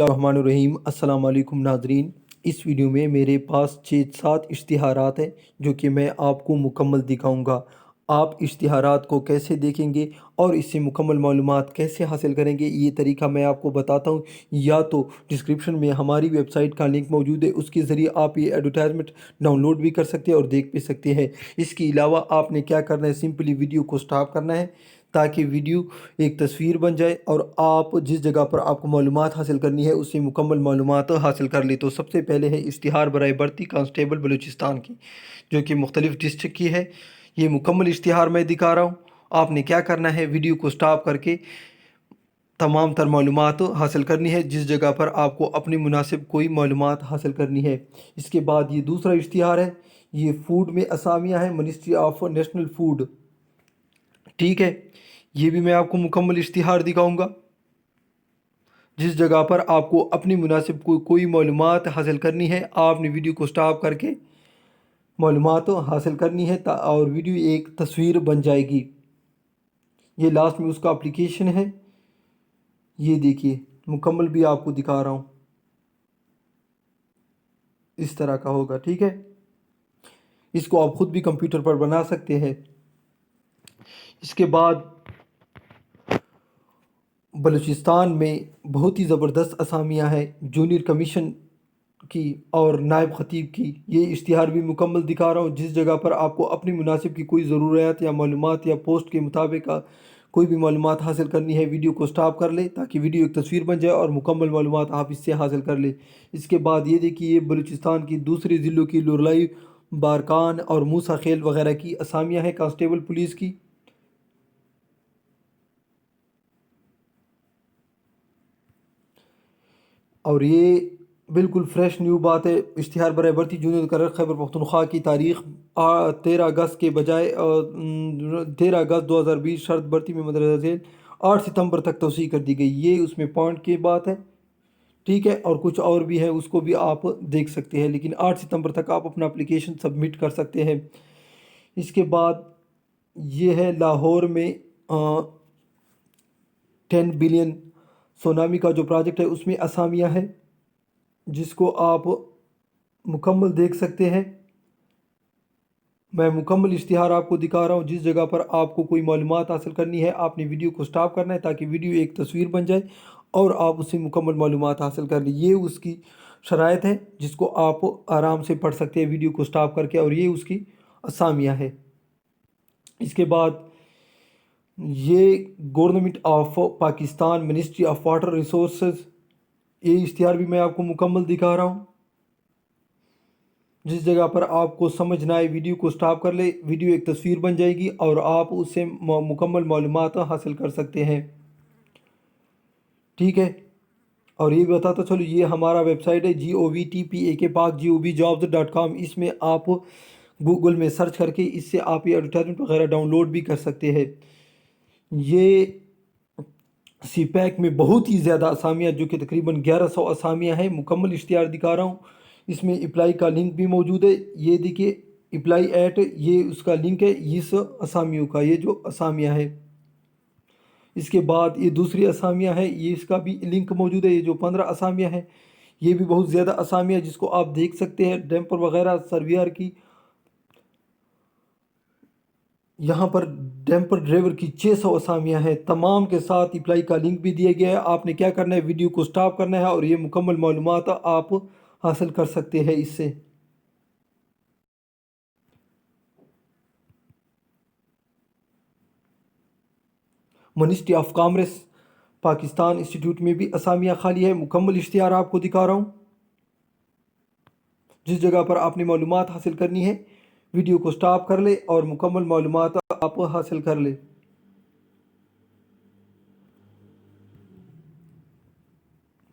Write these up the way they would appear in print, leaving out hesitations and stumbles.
الرحمن الرحیم۔ السلام علیکم ناظرین، اس ویڈیو میں میرے پاس 6-7 اشتہارات ہیں جو کہ میں آپ کو مکمل دکھاؤں گا۔ آپ اشتہارات کو کیسے دیکھیں گے اور اس سے مکمل معلومات کیسے حاصل کریں گے، یہ طریقہ میں آپ کو بتاتا ہوں۔ یا تو ڈسکرپشن میں ہماری ویب سائٹ کا لنک موجود ہے، اس کے ذریعے آپ یہ ایڈورٹائزمنٹ ڈاؤن لوڈ بھی کر سکتے ہیں اور دیکھ بھی سکتے ہیں۔ اس کے علاوہ آپ نے کیا کرنا ہے، سمپلی ویڈیو کو سٹاپ کرنا ہے تاکہ ویڈیو ایک تصویر بن جائے اور آپ جس جگہ پر آپ کو معلومات حاصل کرنی ہے اس سے مکمل معلومات حاصل کر لیں۔ تو سب سے پہلے ہے اشتہار برائے بھرتی کانسٹیبل بلوچستان کی، جو کہ مختلف ڈسٹرکٹ کی ہے۔ یہ مکمل اشتہار میں دکھا رہا ہوں۔ آپ نے کیا کرنا ہے، ویڈیو کو سٹاپ کر کے تمام تر معلومات حاصل کرنی ہے جس جگہ پر آپ کو اپنی مناسب کوئی معلومات حاصل کرنی ہے۔ اس کے بعد یہ دوسرا اشتہار ہے، یہ فوڈ میں اسامیاں ہیں، منسٹری آف نیشنل فوڈ، ٹھیک ہے۔ یہ بھی میں آپ کو مکمل اشتہار دکھاؤں گا جس جگہ پر آپ کو اپنی مناسب کوئی معلومات حاصل کرنی ہے۔ آپ نے ویڈیو کو سٹاپ کر کے معلومات حاصل کرنی ہے اور ویڈیو ایک تصویر بن جائے گی۔ یہ لاسٹ میں اس کا اپلیکیشن ہے، یہ دیکھیے مکمل بھی آپ کو دکھا رہا ہوں، اس طرح کا ہوگا، ٹھیک ہے۔ اس کو آپ خود بھی کمپیوٹر پر بنا سکتے ہیں۔ اس کے بعد بلوچستان میں بہت ہی زبردست اسامیاں ہیں جونیئر کمیشن کی اور نائب خطیب کی۔ یہ اشتہار بھی مکمل دکھا رہا ہوں جس جگہ پر آپ کو اپنی مناسب کی کوئی ضروریات یا معلومات یا پوسٹ کے مطابق کوئی بھی معلومات حاصل کرنی ہے، ویڈیو کو سٹاپ کر لیں تاکہ ویڈیو ایک تصویر بن جائے اور مکمل معلومات آپ اس سے حاصل کر لیں۔ اس کے بعد یہ دیکھیے بلوچستان کی دوسرے ضلعوں کی لوریائی، بارکان اور موسیٰ خیل وغیرہ کی اسامیاں ہیں کانسٹیبل پولیس کی۔ اور یہ بالکل فریش نیو بات ہے، اشتہار برائے بھرتی جونیئر کرر خیبر پختونخوا کی تاریخ 13 اگست کے بجائے 13 اگست 2020 شرط بھرتی میں مدرجہ ذیل 8 ستمبر تک توسیع کر دی گئی۔ یہ اس میں پوائنٹ کی بات ہے، ٹھیک ہے، اور کچھ اور بھی ہے اس کو بھی آپ دیکھ سکتے ہیں، لیکن 8 ستمبر تک آپ اپنا اپلیکیشن سبمٹ کر سکتے ہیں۔ اس کے بعد یہ ہے لاہور میں 10 بلین سونامی کا جو پروجیکٹ ہے اس میں اسامیاں ہیں جس کو آپ مکمل دیکھ سکتے ہیں۔ میں مکمل اشتہار آپ کو دکھا رہا ہوں جس جگہ پر آپ کو کوئی معلومات حاصل کرنی ہے آپ نے ویڈیو کو سٹاپ کرنا ہے تاکہ ویڈیو ایک تصویر بن جائے اور آپ اس سے مکمل معلومات حاصل کر لیں۔ یہ اس کی شرائط ہے جس کو آپ آرام سے پڑھ سکتے ہیں ویڈیو کو سٹاپ کر کے، اور یہ اس کی اسامیاں ہے۔ اس کے بعد یہ government of Pakistan ministry of water resources, یہ اشتہار بھی میں آپ کو مکمل دکھا رہا ہوں۔ جس جگہ پر آپ کو سمجھ نہ آئے ویڈیو کو سٹاپ کر لے، ویڈیو ایک تصویر بن جائے گی اور آپ اس سے مکمل معلومات حاصل کر سکتے ہیں، ٹھیک ہے۔ اور یہ بتاتا چلو یہ ہمارا ویب سائٹ ہے GOVTPAK اس میں آپ گوگل میں سرچ کر کے اس سے آپ یہ ایڈورٹائزمنٹ وغیرہ ڈاؤن لوڈ بھی کر سکتے ہیں۔ یہ سی پیک میں بہت ہی زیادہ اسامیاں جو کہ تقریباً 1100 اسامیاں ہیں، مکمل اشتہار دکھا رہا ہوں۔ اس میں اپلائی کا لنک بھی موجود ہے، یہ دیکھیے اپلائی ایٹ، یہ اس کا لنک ہے اس اسامیوں کا، یہ جو اسامیاں ہیں۔ اس کے بعد یہ دوسری اسامیاں ہیں، یہ اس کا بھی لنک موجود ہے، یہ جو 15 اسامیاں ہیں یہ بھی بہت زیادہ اسامیاں جس کو آپ دیکھ سکتے ہیں، ڈیمپر وغیرہ سرویئر کی، یہاں پر ڈیمپر ڈرائیور کی 600 اسامیاں ہیں، تمام کے ساتھ اپلائی کا لنک بھی دیا گیا ہے۔ آپ نے کیا کرنا ہے، ویڈیو کو سٹاپ کرنا ہے اور یہ مکمل معلومات آپ حاصل کر سکتے ہیں اس سے۔ Ministry of commerce Pakistan institute میں بھی اسامیاں خالی ہے، مکمل اشتہار آپ کو دکھا رہا ہوں جس جگہ پر آپ نے معلومات حاصل کرنی ہے ویڈیو کو سٹاپ کر لے اور مکمل معلومات آپ حاصل کر لے۔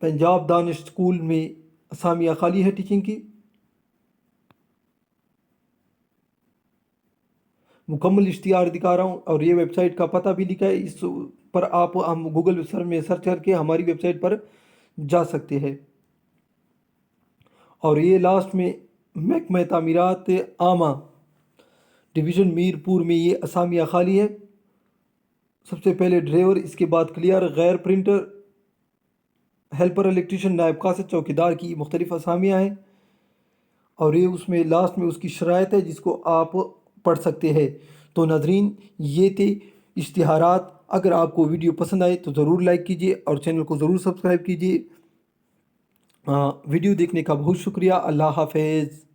پنجاب دانش اسکول میں اسامیاں خالی ہے ٹیچنگ کی، مکمل اشتہار دکھا رہا ہوں اور یہ ویب سائٹ کا پتہ بھی لکھا ہے، اس پر آپ ہم گوگل میں سرچ کر کے ہماری ویب سائٹ پر جا سکتے ہیں۔ اور یہ لاسٹ میں محکمہ تعمیرات عامہ ڈویژن میر پور میں یہ اسامیاں خالی ہے۔ سب سے پہلے ڈرائیور، اس کے بعد کلیئر، غیر پرنٹر، ہیلپر الیکٹریشین نائب قاصد چوکیدار کی مختلف اسامیاں ہیں، اور یہ اس میں لاسٹ میں اس کی شرائط ہے جس کو آپ پڑھ سکتے ہیں۔ تو ناظرین، یہ تھے اشتہارات۔ اگر آپ کو ویڈیو پسند آئے تو ضرور لائک کیجیے اور چینل کو ضرور سبسکرائب کیجیے۔ ویڈیو دیکھنے کا بہت شکریہ۔ اللہ حافظ۔